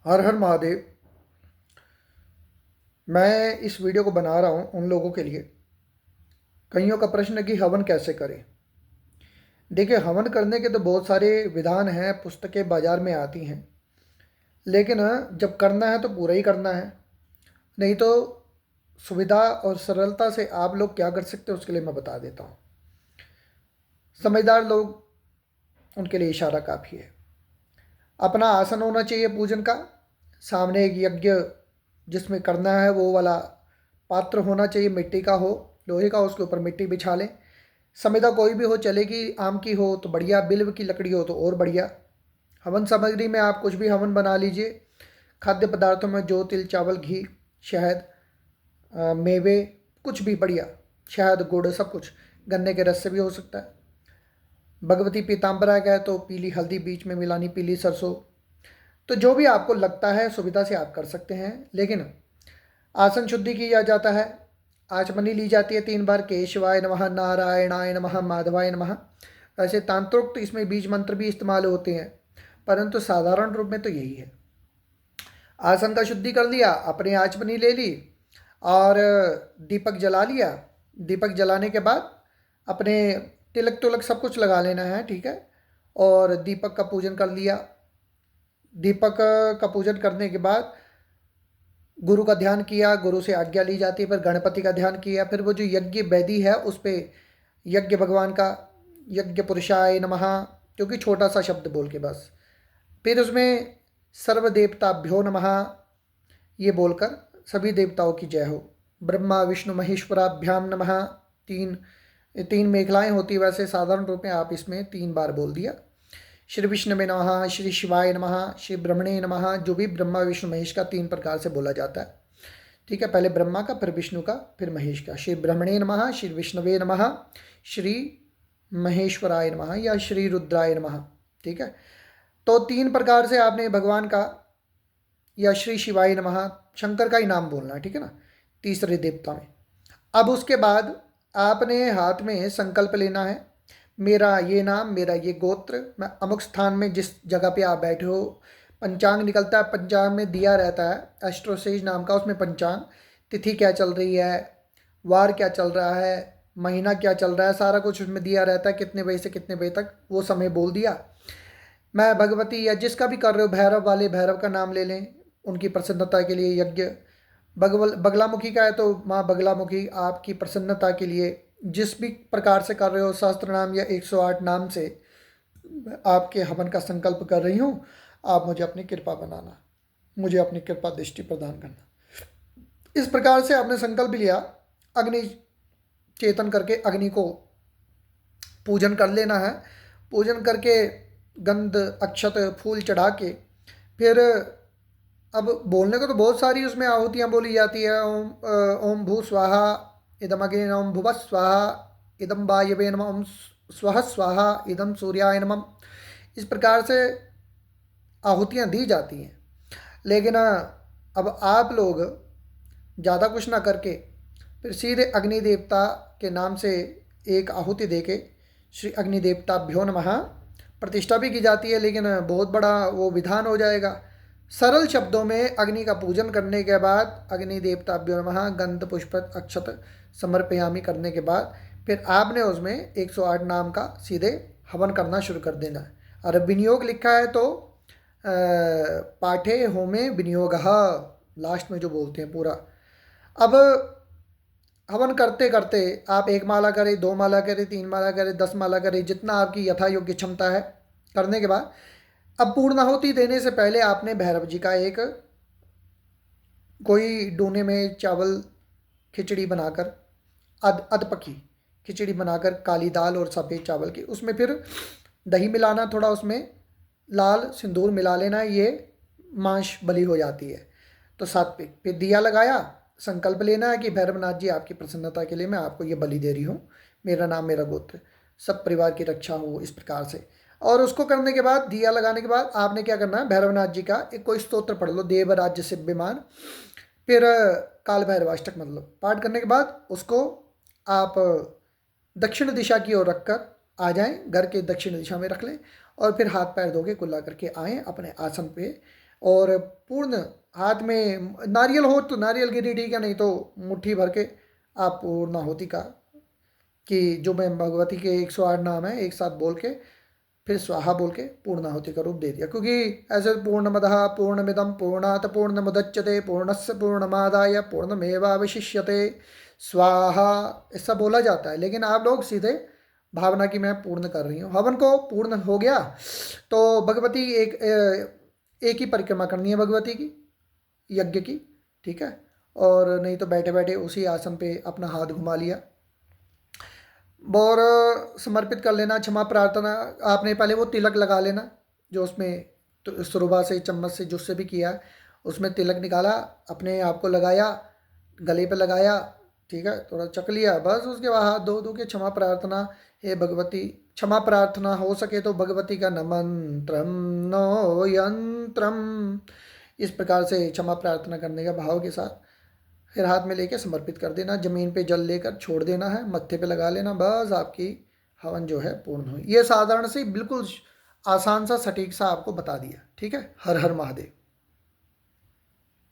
हर हर महादेव। मैं इस वीडियो को बना रहा हूँ उन लोगों के लिए, कईयों का प्रश्न है कि हवन कैसे करें। देखिए, हवन करने के तो बहुत सारे विधान हैं, पुस्तकें बाज़ार में आती हैं, लेकिन जब करना है तो पूरा ही करना है। नहीं तो सुविधा और सरलता से आप लोग क्या कर सकते हैं उसके लिए मैं बता देता हूँ। समझदार लोग, उनके लिए इशारा काफ़ी है। अपना आसन होना चाहिए पूजन का, सामने एक यज्ञ जिसमें करना है वो वाला पात्र होना चाहिए, मिट्टी का हो, लोहे का, उसके ऊपर मिट्टी बिछा लें। संविदा कोई भी हो चलेगी, आम की हो तो बढ़िया, बिल्व की लकड़ी हो तो और बढ़िया। हवन सामग्री में आप कुछ भी हवन बना लीजिए। खाद्य पदार्थों में जो तिल, चावल, घी, शहद, मेवे, कुछ भी बढ़िया, शहद, गुड़, सब कुछ। गन्ने के रस से भी हो सकता है। भगवती पीताम्बरा का है तो पीली हल्दी बीच में मिलानी, पीली सरसों। तो जो भी आपको लगता है सुविधा से आप कर सकते हैं। लेकिन आसन शुद्धि किया जाता है, आचमनी ली जाती है 3 बार, केशवाय नमः, नारायणाय नमः, माधवाय नमः। वैसे तांत्रोक्त इसमें बीज मंत्र भी इस्तेमाल होते हैं, परंतु साधारण रूप में तो यही है। आसन का शुद्धि कर लिया, अपने आचमनी ले ली और दीपक जला लिया। दीपक जलाने के बाद अपने तिलक तुलक सब कुछ लगा लेना है, ठीक है। और दीपक का पूजन कर लिया। दीपक का पूजन करने के बाद गुरु का ध्यान किया, गुरु से आज्ञा ली जाती है, फिर गणपति का ध्यान किया, फिर वो जो यज्ञ वेदी है उस पे यज्ञ भगवान का, यज्ञ पुरुषाय नमः, क्योंकि छोटा सा शब्द बोल के बस, फिर उसमें सर्वदेवताभ्यो नमः ये बोलकर सभी देवताओं की जय हो। ब्रह्मा विष्णु महेश्वराभ्याम नमः, तीन तीन मेखलाएं होती है, वैसे साधारण रूप में आप इसमें 3 बार बोल दिया। श्री विष्णुवे नमः, श्री शिवाय नमः, श्री ब्रह्मणे नमः। जो भी ब्रह्मा विष्णु महेश का 3 प्रकार से बोला जाता है, ठीक है। पहले ब्रह्मा का, फिर विष्णु का, फिर महेश का। श्री ब्रह्मणे नमः, श्री विष्णुवे नमः, श्री महेश्वराय नमः या श्री रुद्राय नमः, ठीक है। तो 3 प्रकार से आपने भगवान का या श्री शिवाय नमः, शंकर का ही नाम बोलना है, ठीक है ना, तीसरे देवता में। अब उसके बाद आपने हाथ में संकल्प लेना है, मेरा ये नाम, मेरा ये गोत्र, मैं अमुक स्थान में जिस जगह पे आप बैठे हो, पंचांग निकलता है, पंचांग में दिया रहता है एस्ट्रोसेज नाम का, उसमें पंचांग, तिथि क्या चल रही है, वार क्या चल रहा है, महीना क्या चल रहा है, सारा कुछ उसमें दिया रहता है, कितने बजे से कितने बजे तक, वो समय बोल दिया। मैं भगवती या जिसका भी कर रहे हो, भैरव वाले भैरव का नाम ले लें, उनकी प्रसन्नता के लिए यज्ञ। बगलामुखी का है तो माँ बगलामुखी, आपकी प्रसन्नता के लिए जिस भी प्रकार से कर रहे हो, सहस्त्र नाम या 108 नाम से आपके हवन का संकल्प कर रही हूँ। आप मुझे अपनी कृपा बनाना, मुझे अपनी कृपा दृष्टि प्रदान करना। इस प्रकार से आपने संकल्प लिया, अग्नि चेतन करके अग्नि को पूजन कर लेना है। पूजन करके गंध, अक्षत, फूल चढ़ा के फिर अब बोलने को तो बहुत सारी उसमें आहुतियाँ बोली जाती है। ओम भू स्वाहा इदम अग्नि, ओम भुवः स्वाहा इदम वायवे नमः, ओम स्वः स्वाहा इदम सूर्याय नमः। इस प्रकार से आहुतियाँ दी जाती हैं। लेकिन अब आप लोग ज़्यादा कुछ ना करके फिर सीधे अग्नि देवता के नाम से एक आहुति देके श्री अग्नि देवताभ्यो नमः प्रतिष्ठा भी की जाती है, लेकिन बहुत बड़ा वो विधान हो जाएगा। सरल शब्दों में अग्नि का पूजन करने के बाद अग्नि देवताभ्यो नमः गंध पुष्प अक्षत समर्पयामि करने के बाद फिर आपने उसमें 108 नाम का सीधे हवन करना शुरू कर देना है। और विनियोग लिखा है तो पाठे होमे विनियोगः, लास्ट में जो बोलते हैं पूरा। अब हवन करते करते आप 1 माला करें, 2 माला करें, 3 माला करें, 10 माला करें, जितना आपकी यथा योग्य क्षमता है। करने के बाद अब पूर्णाहुति देने से पहले आपने भैरव जी का एक कोई डूने में चावल खिचड़ी बनाकर, अधपकी खिचड़ी बनाकर, काली दाल और सफ़ेद चावल की, उसमें फिर दही मिलाना, थोड़ा उसमें लाल सिंदूर मिला लेना, ये मांस बलि हो जाती है। तो सात्विक, फिर दिया लगाया, संकल्प लेना है कि भैरवनाथ जी आपकी प्रसन्नता के लिए मैं आपको ये बलि दे रही हूँ, मेरा नाम, मेरा गोत्र, सब परिवार की रक्षा हो, इस प्रकार से। और उसको करने के बाद, दिया लगाने के बाद आपने क्या करना है, भैरवनाथ जी का एक कोई स्तोत्र पढ़ लो, देव राज्य सिद्धिमान, फिर काल भैरवाष्टक मतलब पाठ करने के बाद उसको आप दक्षिण दिशा की ओर रखकर आ जाएं, घर के दक्षिण दिशा में रख लें, और फिर हाथ पैर धो के कुल्ला करके आएँ अपने आसन पे। और पूर्ण हाथ में नारियल हो तो नारियल गिरी ठीक है, नहीं तो मुट्ठी भर के आप पूर्णाहुति का, कि जो मैं भगवती के 108 नाम है एक साथ बोल के फिर स्वाहा बोल के पूर्णाहुति का रूप दे दिया। क्योंकि ऐसे पूर्णमदः पूर्णमिदं पूर्णात् पूर्णमुदच्यते पूर्णस्य पूर्णमादाय पूर्णमेवावशिष्यते स्वाहा, ऐसा बोला जाता है, लेकिन आप लोग सीधे भावना की मैं पूर्ण कर रही हूँ। हवन को पूर्ण हो गया तो भगवती एक ही परिक्रमा करनी है भगवती की, यज्ञ की, ठीक है। और नहीं तो बैठे बैठे उसी आसन पे अपना हाथ घुमा लिया और समर्पित कर लेना, क्षमा प्रार्थना। आपने पहले वो तिलक लगा लेना जो उसमें तो सुरबा से चम्मच से जिससे भी किया उसमें तिलक निकाला, अपने आप को लगाया, गले पे लगाया, ठीक है, थोड़ा चक लिया, बस उसके बाद हाथ धो धो के क्षमा प्रार्थना, हे भगवती, क्षमा प्रार्थना हो सके तो भगवती का न मंत्रम नो यंत्रम, इस प्रकार से क्षमा प्रार्थना करने का भाव के साथ फिर हाथ में लेके समर्पित कर देना, ज़मीन पे जल लेकर छोड़ देना है, मत्थे पे लगा लेना, बस आपकी हवन जो है पूर्ण हुई। ये साधारण से बिल्कुल आसान सा सटीक सा आपको बता दिया, ठीक है। हर हर महादेव।